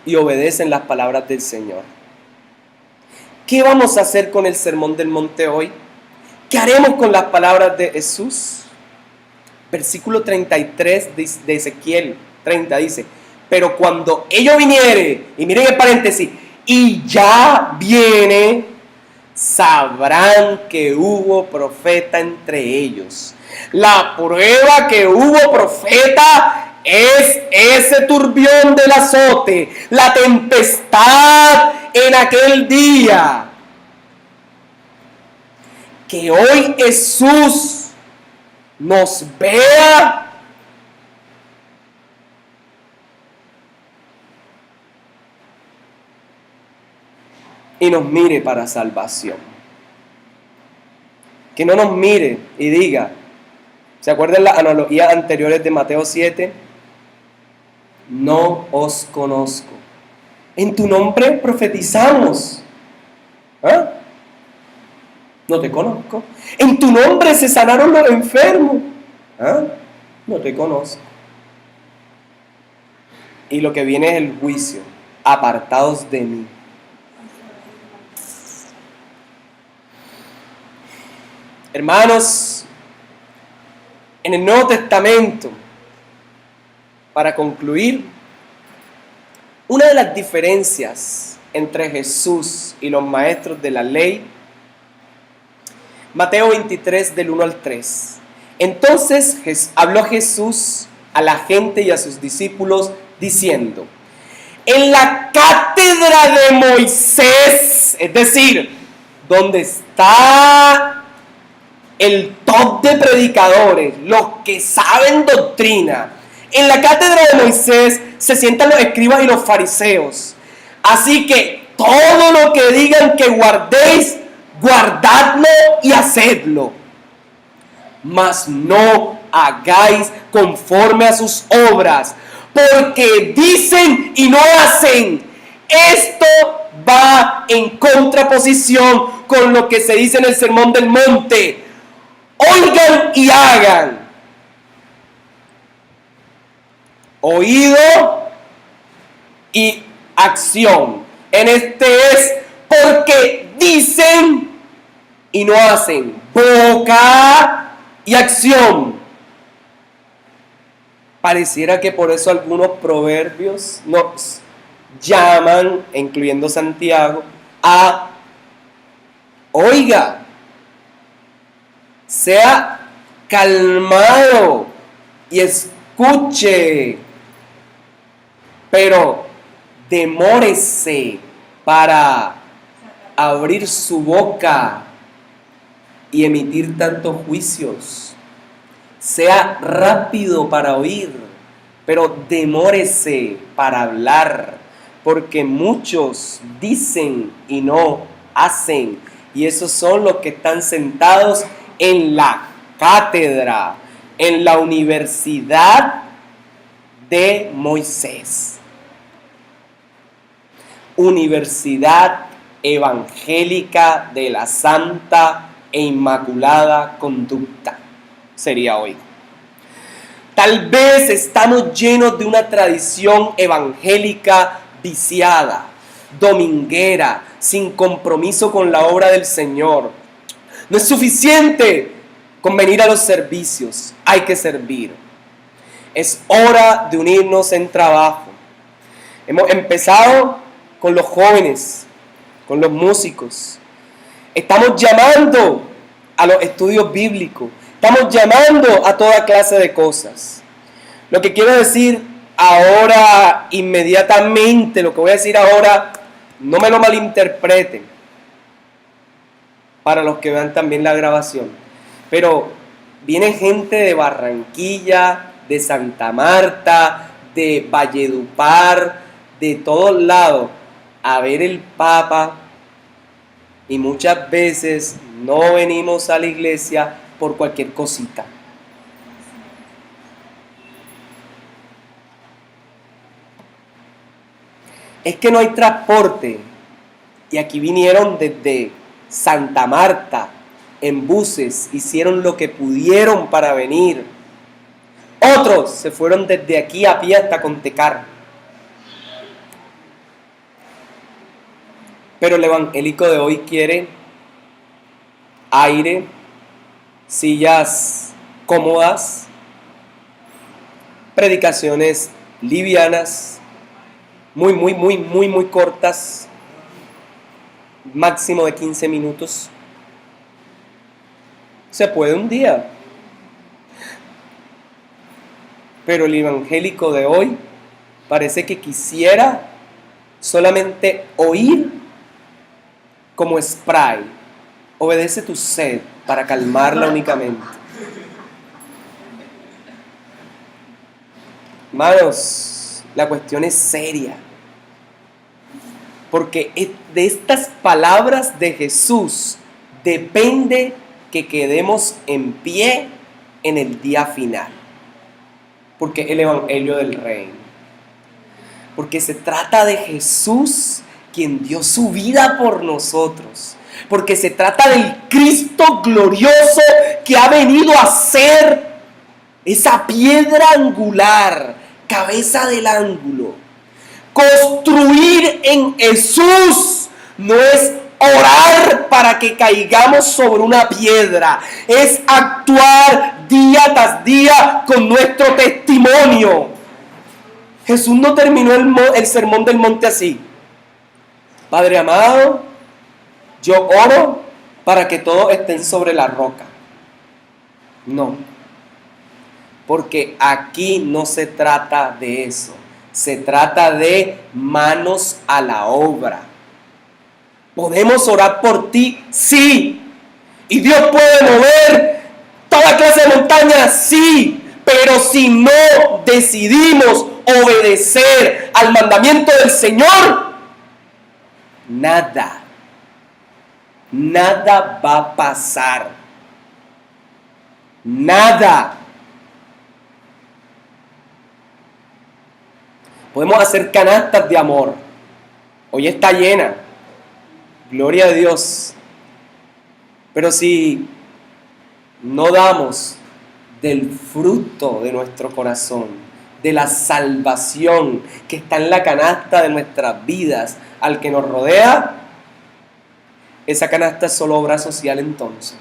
y obedecen las palabras del Señor. ¿Qué vamos a hacer con el Sermón del Monte hoy? ¿Qué haremos con las palabras de Jesús? Versículo 33 de Ezequiel 30 dice, pero cuando ello viniere, y miren el paréntesis, y ya viene, sabrán que hubo profeta entre ellos. La prueba que hubo profeta es ese turbión del azote, la tempestad en aquel día. Que hoy Jesús nos vea y nos mire para salvación. Que no nos mire y diga, ¿se acuerdan las analogías anteriores de Mateo 7? No os conozco. En tu nombre profetizamos. No te conozco. En tu nombre se sanaron los enfermos. No te conozco. Y lo que viene es el juicio. Apartados de mí. Hermanos, en el Nuevo Testamento, para concluir, una de las diferencias entre Jesús y los maestros de la ley, Mateo 23 del 1 al 3. Entonces habló Jesús a la gente y a sus discípulos diciendo, en la cátedra de Moisés, es decir, donde está el top de predicadores, los que saben doctrina, en la cátedra de Moisés se sientan los escribas y los fariseos. Así que todo lo que digan que guardéis, guardadlo y hacedlo, mas no hagáis conforme a sus obras, porque dicen y no hacen. Esto va en contraposición con lo que se dice en el Sermón del Monte: oigan y hagan. Oído y acción. En este es porque dicen y no hacen. Boca y acción. Pareciera que por eso algunos proverbios nos llaman, incluyendo Santiago, a: oiga, sea calmado y escuche, pero demórese para abrir su boca y emitir tantos juicios. Sea rápido para oír, pero demórese para hablar, porque muchos dicen y no hacen, y esos son los que están sentados en la cátedra, en la universidad de Moisés. Universidad Evangélica de la Santa e Inmaculada Conducta sería hoy. Tal vez estamos llenos de una tradición evangélica viciada, dominguera, sin compromiso con la obra del Señor. No es suficiente con venir a los servicios, hay que servir. Es hora de unirnos en trabajo. Hemos empezado con los jóvenes, con los músicos. Estamos llamando a los estudios bíblicos. Estamos llamando a toda clase de cosas. Lo que quiero decir ahora, inmediatamente, lo que voy a decir ahora, no me lo malinterpreten, para los que vean también la grabación. Pero viene gente de Barranquilla, de Santa Marta, de Valledupar, de todos lados, a ver el Papa, y muchas veces no venimos a la iglesia por cualquier cosita. Es que no hay transporte, y aquí vinieron desde Santa Marta en buses, hicieron lo que pudieron para venir. Otros se fueron desde aquí a pie hasta Contecar. Pero el evangélico de hoy quiere aire, sillas cómodas, predicaciones livianas, muy cortas, máximo de 15 minutos. Se puede un día. Pero el evangélico de hoy parece que quisiera solamente oír como spray. Obedece tu sed para calmarla únicamente. Hermanos, la cuestión es seria, porque de estas palabras de Jesús depende que quedemos en pie en el día final, porque el evangelio del reino, porque se trata de Jesús, quien dio su vida por nosotros, porque se trata del Cristo glorioso que ha venido a ser esa piedra angular, cabeza del ángulo. Construir en Jesús no es orar para que caigamos sobre una piedra, es actuar día tras día con nuestro testimonio. Jesús no terminó el sermón del monte así: Padre amado, yo oro para que todos estén sobre la roca. No, porque aquí no se trata de eso. Se trata de manos a la obra. ¿Podemos orar por ti? Sí. ¿Y Dios puede mover toda clase de montañas? Sí. Pero si no decidimos obedecer al mandamiento del Señor, nada nada va a pasar. Nada. Podemos hacer canastas de amor. Hoy está llena. Gloria a Dios. Pero si no damos del fruto de nuestro corazón, de la salvación que está en la canasta de nuestras vidas al que nos rodea, esa canasta es solo obra social entonces.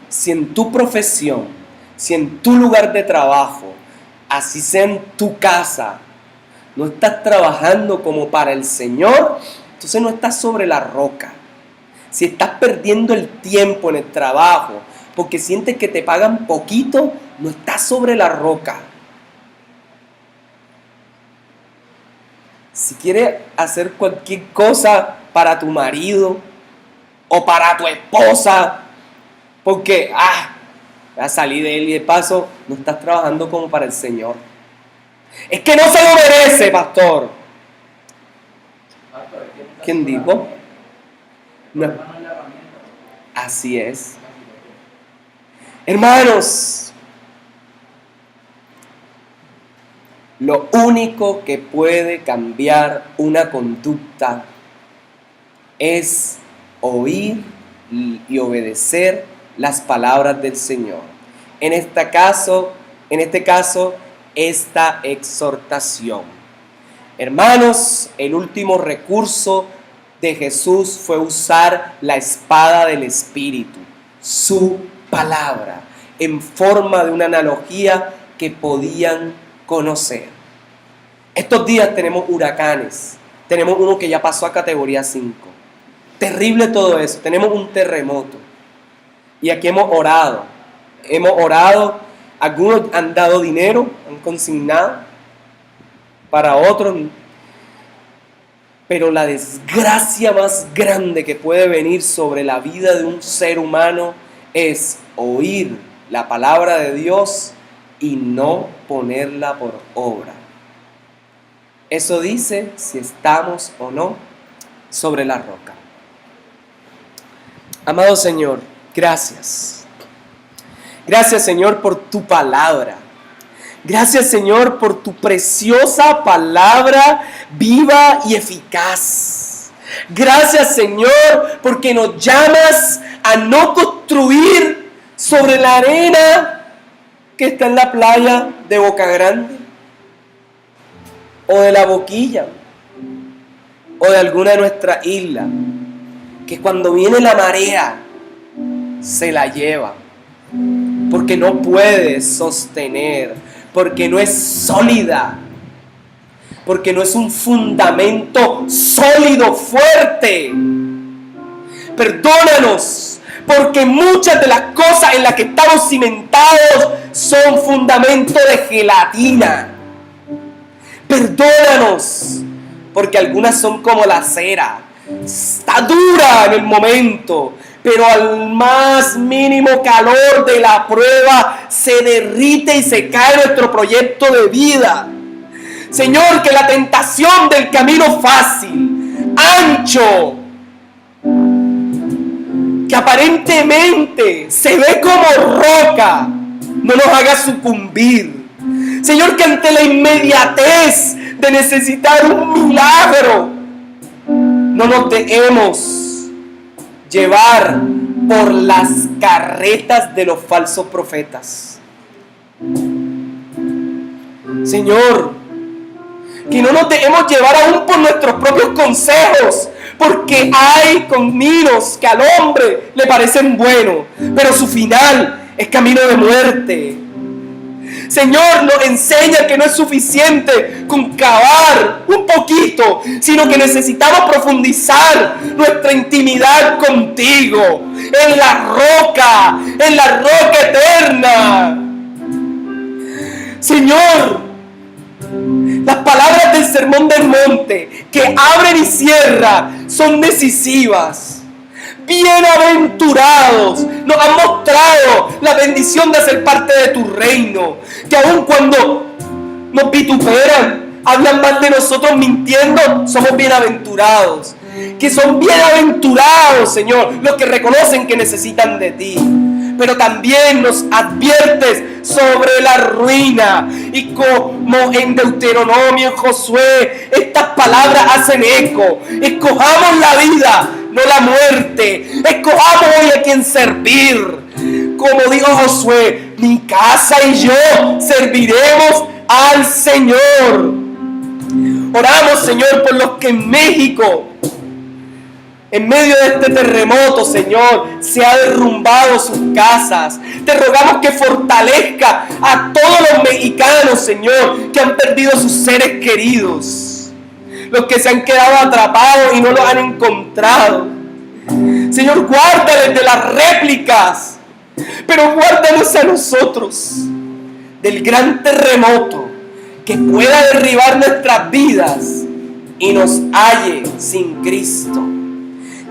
Si en tu profesión, si en tu lugar de trabajo, así sea en tu casa, no estás trabajando como para el Señor, entonces no estás sobre la roca. Si estás perdiendo el tiempo en el trabajo porque sientes que te pagan poquito, no estás sobre la roca. Si quieres hacer cualquier cosa para tu marido o para tu esposa, porque ya salí de él y de paso no estás trabajando como para el Señor. Es que no se lo merece, pastor. ¿Quién dijo? No. Así es. Hermanos, lo único que puede cambiar una conducta es oír y obedecer las palabras del Señor. En este caso, esta exhortación. Hermanos, el último recurso de Jesús fue usar la espada del Espíritu, su palabra, en forma de una analogía que podían conocer. Estos días tenemos huracanes, tenemos uno que ya pasó a categoría 5. Terrible todo eso, tenemos un terremoto. Y aquí hemos orado, algunos han dado dinero, han consignado, para otros. Pero la desgracia más grande que puede venir sobre la vida de un ser humano es oír la palabra de Dios y no ponerla por obra. Eso dice si estamos o no sobre la roca. Amado Señor, gracias. Gracias, Señor, por tu palabra. Gracias, Señor, por tu preciosa palabra viva y eficaz. Gracias, Señor, porque nos llamas a no construir sobre la arena que está en la playa de Boca Grande, o de La Boquilla, o de alguna de nuestras islas, que cuando viene la marea se la lleva, porque no puede sostener, porque no es sólida, porque no es un fundamento sólido, fuerte. Perdónanos, porque muchas de las cosas en las que estamos cimentados son fundamentos de gelatina. Perdónanos, porque algunas son como la cera, está dura en el momento, pero al más mínimo calor de la prueba se derrite y se cae nuestro proyecto de vida. Señor, que la tentación del camino fácil, ancho, que aparentemente se ve como roca, no nos haga sucumbir. Señor, que ante la inmediatez de necesitar un milagro, no nos dejemos llevar por las carretas de los falsos profetas. Señor, que no nos dejemos llevar aún por nuestros propios consejos, porque hay caminos que al hombre le parecen buenos, pero su final es camino de muerte. Señor, nos enseña que no es suficiente con cavar un poquito, sino que necesitamos profundizar nuestra intimidad contigo, en la roca eterna. Señor, las palabras del Sermón del Monte, que abren y cierran, son decisivas. Bienaventurados, nos han mostrado la bendición de ser parte de tu reino, que aun cuando nos vituperan, hablan mal de nosotros mintiendo, somos bienaventurados. Que son bienaventurados, Señor, los que reconocen que necesitan de ti. Pero también nos adviertes sobre la ruina. Y como en Deuteronomio, en Josué, estas palabras hacen eco. Escojamos la vida, no la muerte. Escojamos hoy a quien servir. Como dijo Josué, mi casa y yo serviremos al Señor. Oramos, Señor, por los que en México, en medio de este terremoto, Señor, se ha derrumbado sus casas. Te rogamos que fortalezca a todos los mexicanos, Señor, que han perdido sus seres queridos. Los que se han quedado atrapados y no los han encontrado. Señor, guárdales de las réplicas, pero guárdanos a nosotros del gran terremoto que pueda derribar nuestras vidas y nos halle sin Cristo.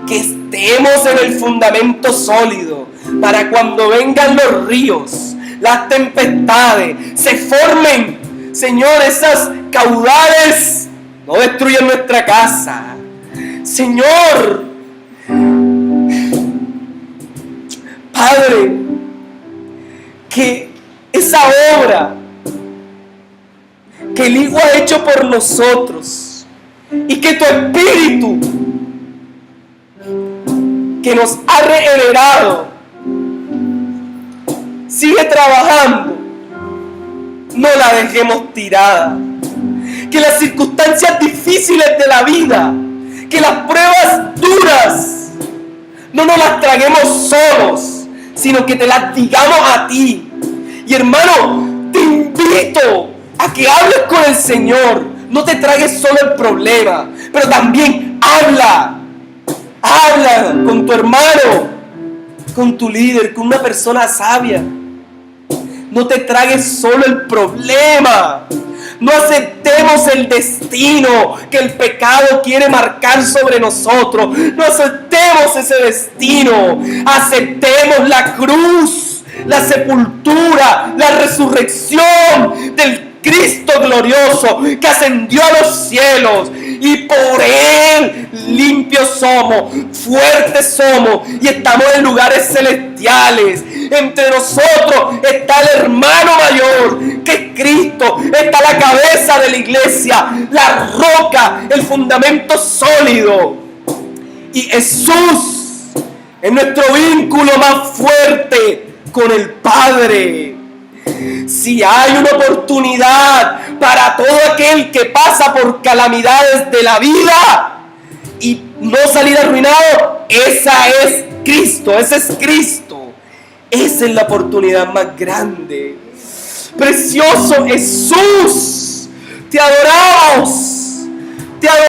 Que estemos en el fundamento sólido para cuando vengan los ríos, las tempestades, se formen, Señor, esas caudales, no destruyan nuestra casa. Señor, Padre, que esa obra que el Hijo ha hecho por nosotros y que tu Espíritu que nos ha regenerado sigue trabajando, no la dejemos tirada. Que las circunstancias difíciles de la vida, que las pruebas duras, no nos las traguemos solos, sino que te las digamos a ti. Y hermano, te invito a que hables con el Señor. No te tragues solo el problema, pero también habla con tu hermano, con tu líder, con una persona sabia. No te tragues solo el problema. No aceptemos el destino que el pecado quiere marcar sobre nosotros. No aceptemos ese destino. Aceptemos la cruz, la sepultura, la resurrección del Cristo glorioso que ascendió a los cielos, y por Él limpios somos, fuertes somos y estamos en lugares celestiales. Entre nosotros está el hermano mayor, que es Cristo, está la cabeza de la iglesia, la roca, el fundamento sólido. Y Jesús es nuestro vínculo más fuerte con el Padre. Si hay una oportunidad para todo aquel que pasa por calamidades de la vida y no salir arruinado, esa es Cristo, ese es Cristo. Esa es la oportunidad más grande. Precioso Jesús, te adoramos, te adoramos.